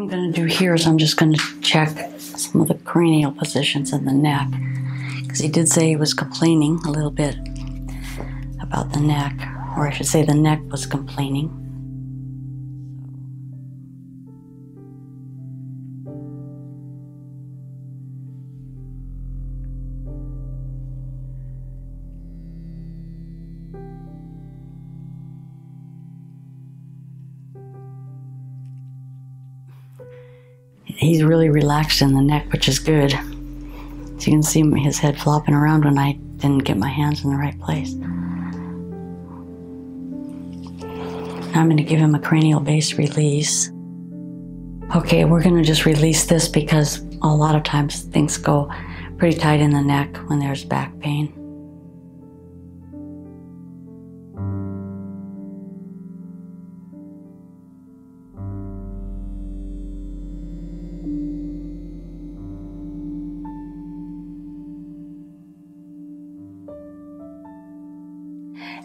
I'm going to do here is I'm just going to check some of the cranial positions in the neck, because he did say he was complaining a little bit about the neck, or I should say the neck was complaining. He's really relaxed in the neck, which is good. So you can see his head flopping around when I didn't get my hands in the right place. Now I'm going to give him a cranial base release. Okay, we're going to just release this because a lot of times things go pretty tight in the neck when there's back pain.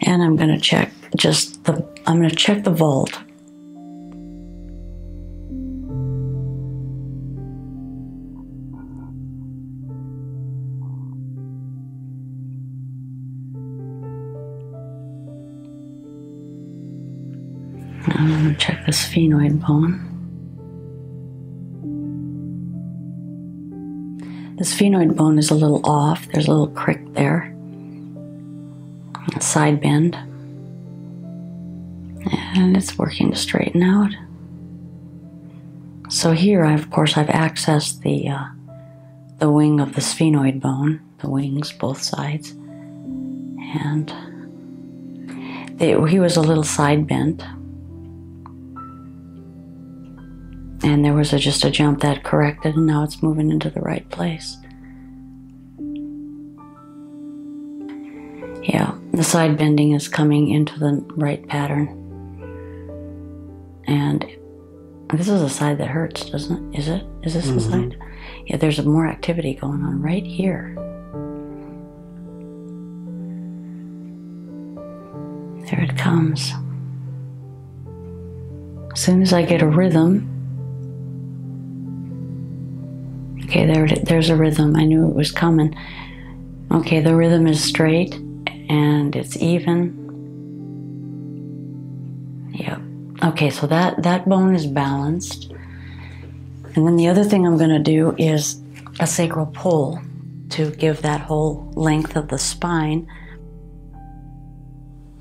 And I'm going to check the vault. I'm going to check the sphenoid bone. The sphenoid bone is a little off. There's a little crick there. A side bend, and it's working to straighten out. So here, of course, I've accessed the wing of the sphenoid bone, the wings, both sides, and he was a little side bent, and there was just a jump that corrected, and now it's moving into the right place. Yeah, the side bending is coming into the right pattern. And this is a side that hurts, doesn't it? Is it? Is this the side? Yeah, there's more activity going on right here. There it comes. As soon as I get a rhythm. Okay, there's a rhythm. I knew it was coming. Okay, the rhythm is straight. And it's even. Yep. Okay, so that bone is balanced. And then the other thing I'm going to do is a sacral pull to give that whole length of the spine.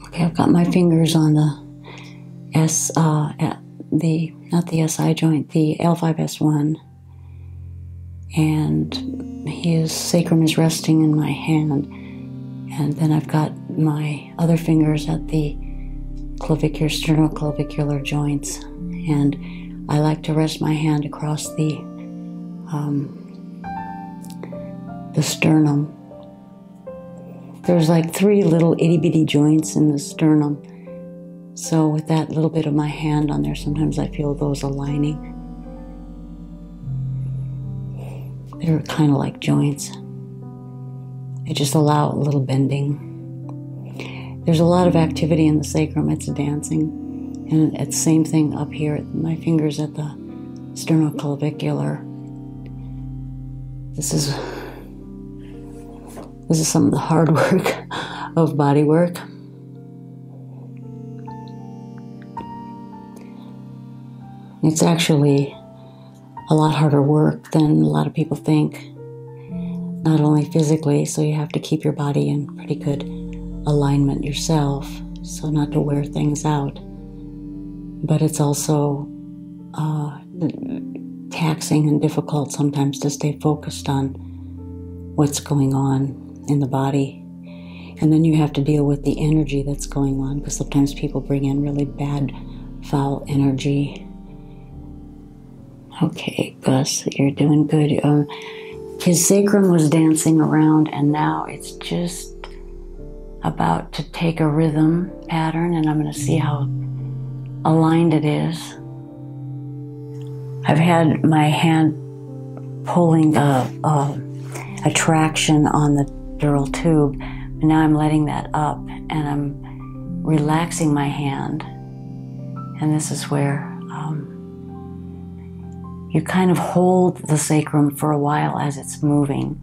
Okay, I've got my fingers on the not the SI joint, the L5S1. And his sacrum is resting in my hand. And then I've got my other fingers at the sternoclavicular joints. And I like to rest my hand across the sternum. There's like 3 little itty-bitty joints in the sternum. So with that little bit of my hand on there, sometimes I feel those aligning. They're kind of like joints. They just allow a little bending. There's a lot of activity in the sacrum. It's dancing. And it's the same thing up here. My fingers at the sternoclavicular. This is some of the hard work of body work. It's actually a lot harder work than a lot of people think. Not only physically, so you have to keep your body in pretty good alignment yourself, so not to wear things out. But it's also taxing and difficult sometimes to stay focused on what's going on in the body. And then you have to deal with the energy that's going on, because sometimes people bring in really bad, foul energy. Okay, Gus, you're doing good. His sacrum was dancing around, and now it's just about to take a rhythm pattern, and I'm going to see how aligned it is. I've had my hand pulling a traction on the dural tube, and now I'm letting that up, and I'm relaxing my hand, and this is where you kind of hold the sacrum for a while as it's moving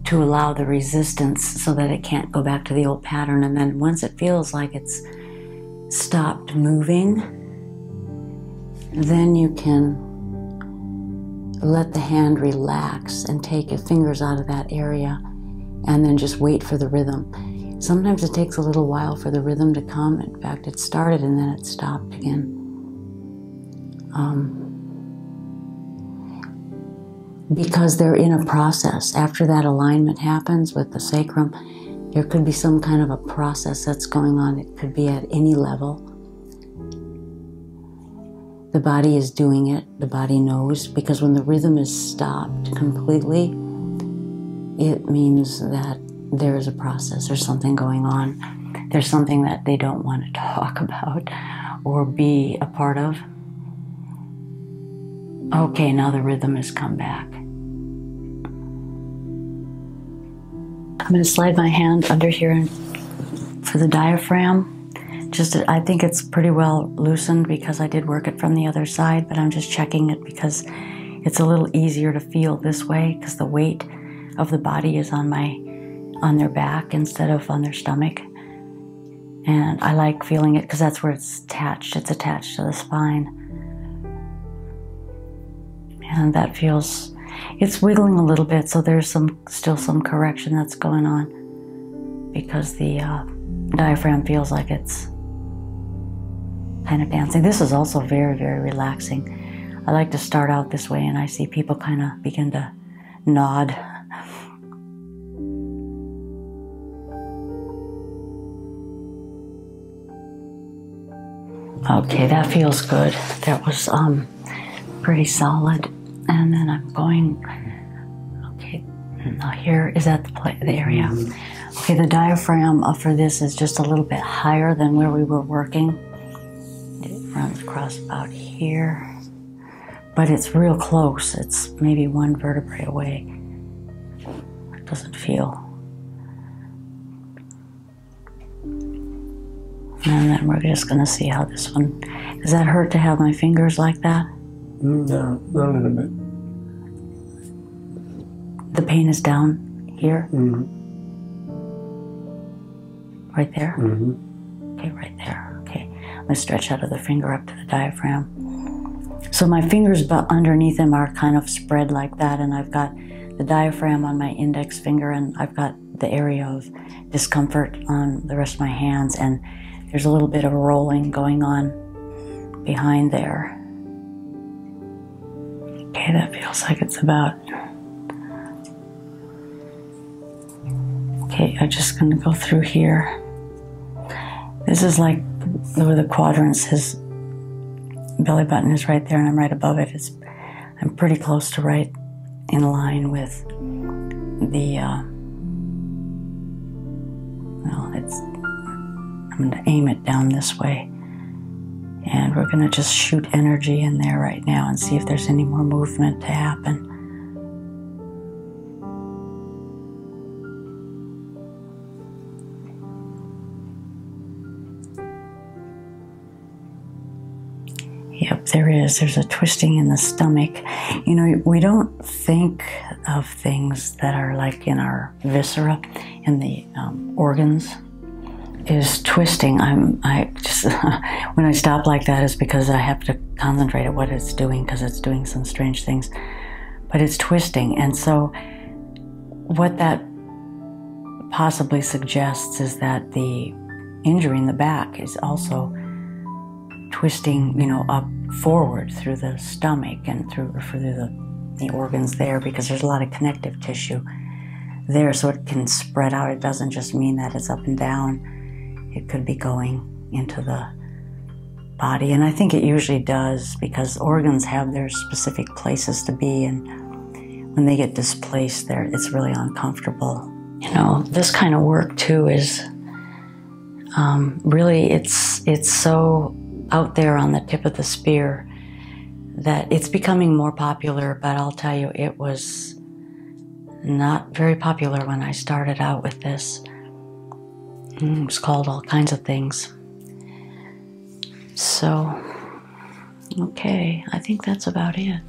to allow the resistance so that it can't go back to the old pattern. And then once it feels like it's stopped moving, then you can let the hand relax and take your fingers out of that area and then just wait for the rhythm. Sometimes it takes a little while for the rhythm to come. In fact, it started and then it stopped again. Because they're in a process. After that alignment happens with the sacrum, there could be some kind of a process that's going on. It could be at any level. The body is doing it. The body knows, because when the rhythm is stopped completely, it means that there is a process. There's something going on. There's something that they don't want to talk about or be a part of. Okay, now the rhythm has come back. I'm going to slide my hand under here for the diaphragm. I think it's pretty well loosened because I did work it from the other side, but I'm just checking it because it's a little easier to feel this way because the weight of the body is on their back instead of on their stomach. And I like feeling it because that's where it's attached. It's attached to the spine. And that feels, it's wiggling a little bit, so there's still some correction that's going on because the diaphragm feels like it's kind of dancing. This is also very, very relaxing. I like to start out this way and I see people kind of begin to nod. Okay, that feels good. That was pretty solid. And then I'm going, okay, now here is at the area. Okay, the diaphragm for this is just a little bit higher than where we were working. It runs across about here, but it's real close. It's maybe one vertebrae away. It doesn't feel. And then we're just going to see how this one, does that hurt to have my fingers like that? No, not a little bit. The pain is down here? Mm-hmm. Right there? Mm-hmm. Okay, right there. Okay, I'm going to stretch out of the finger up to the diaphragm. So my fingers underneath them are kind of spread like that, and I've got the diaphragm on my index finger, and I've got the area of discomfort on the rest of my hands, and there's a little bit of rolling going on behind there. Okay, that feels like it's about. Okay, I'm just going to go through here. This is like where the quadrants, his belly button is right there and I'm right above it. I'm pretty close to right in line with the, I'm going to aim it down this way. And we're going to just shoot energy in there right now and see if there's any more movement to happen. Yep, there is. There's a twisting in the stomach. You know, we don't think of things that are like in our viscera, in the organs, is twisting. I just when I stop like that is because I have to concentrate at what it's doing because it's doing some strange things. But it's twisting, and so what that possibly suggests is that the injury in the back is also twisting, you know, up forward through the stomach and through the organs there, because there's a lot of connective tissue there, so it can spread out. It doesn't just mean that it's up and down. It could be going into the body, and I think it usually does because organs have their specific places to be, and when they get displaced there, it's really uncomfortable. You know, this kind of work too is really, it's so out there on the tip of the spear that it's becoming more popular, but I'll tell you, it was not very popular when I started out with this. It was called all kinds of things. So, okay, I think that's about it.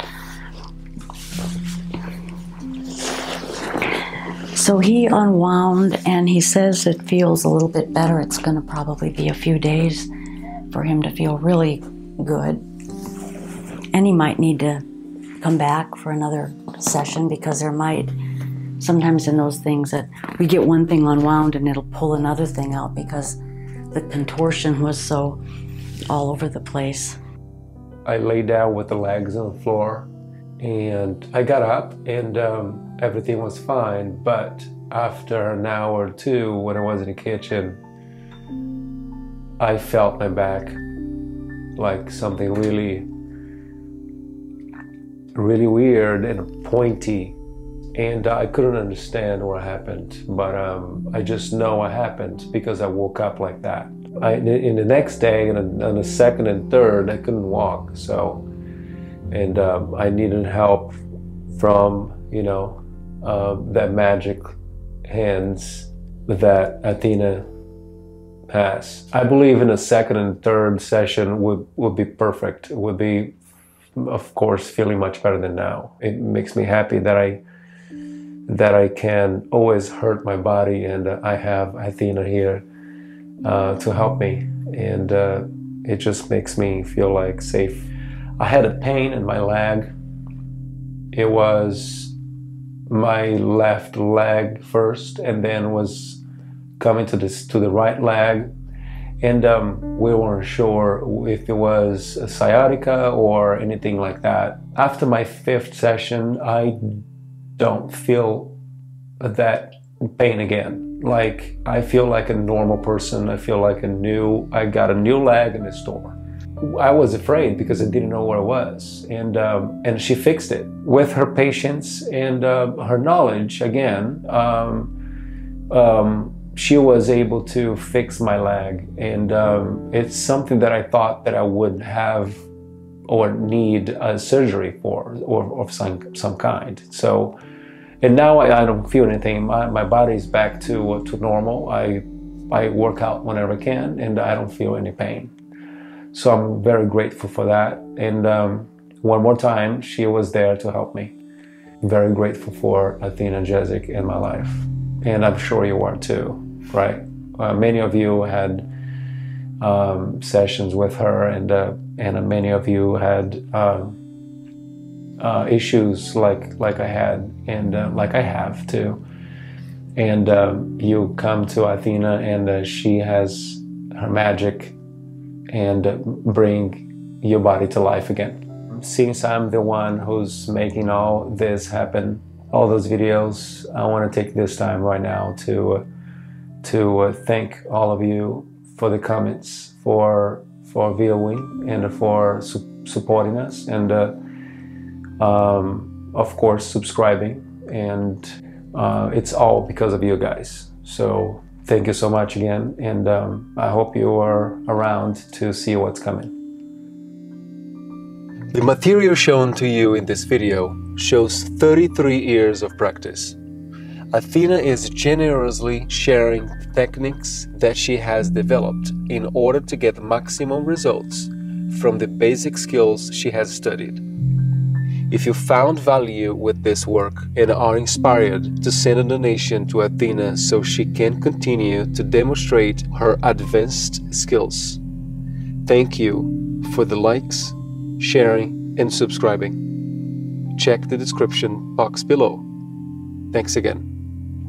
So he unwound, and he says it feels a little bit better. It's going to probably be a few days for him to feel really good. And he might need to come back for another session, because there might, sometimes in those things, that we get one thing unwound and it'll pull another thing out because the contortion was so all over the place. I lay down with the legs on the floor, and I got up, and everything was fine. But after an hour or two, when I was in the kitchen, I felt my back like something really weird and pointy, and I couldn't understand what happened, but I just know what happened because I woke up like that. In the next day, on the second and third, I couldn't walk, so, and I needed help from, you know, that magic hands that Athena has. I believe in a second and third session would be perfect. It would be, of course, feeling much better than now. It makes me happy that I can always hurt my body, and I have Athena here to help me, and it just makes me feel like safe. I had a pain in my leg. It was my left leg first, and then was coming to the right leg, and we weren't sure if it was a sciatica or anything like that. After my 5th session, I don't feel that pain again. Like, I feel like a normal person. I feel like I got a new leg in the store. I was afraid because I didn't know where it was, and she fixed it with her patience and her knowledge. Again, she was able to fix my leg, and it's something that I thought that I would have or need a surgery for, or of some kind. So, and now I don't feel anything. My body's back to normal. I work out whenever I can, and I don't feel any pain. So I'm very grateful for that. And one more time, she was there to help me. Very grateful for Athena Jezik in my life. And I'm sure you are too, right? Many of you had sessions with her, and many of you had issues like I had, and like I have too. And you come to Athena, and she has her magic, and bring your body to life again. Since I'm the one who's making all this happen, all those videos, I want to take this time right now to thank all of you for the comments, for viewing, and for supporting us, and of course subscribing, and it's all because of you guys. So thank you so much again, and I hope you are around to see what's coming. The material shown to you in this video shows 33 years of practice. Athena is generously sharing techniques that she has developed in order to get maximum results from the basic skills she has studied. If you found value with this work and are inspired to send a donation to Athena so she can continue to demonstrate her advanced skills, thank you for the likes, sharing, and subscribing. Check the description box below. Thanks again.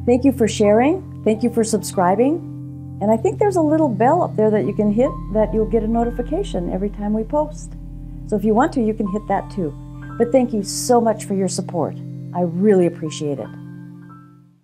Thank you for sharing. Thank you for subscribing. And I think there's a little bell up there that you can hit that you'll get a notification every time we post. So if you want to, you can hit that too. But thank you so much for your support. I really appreciate it.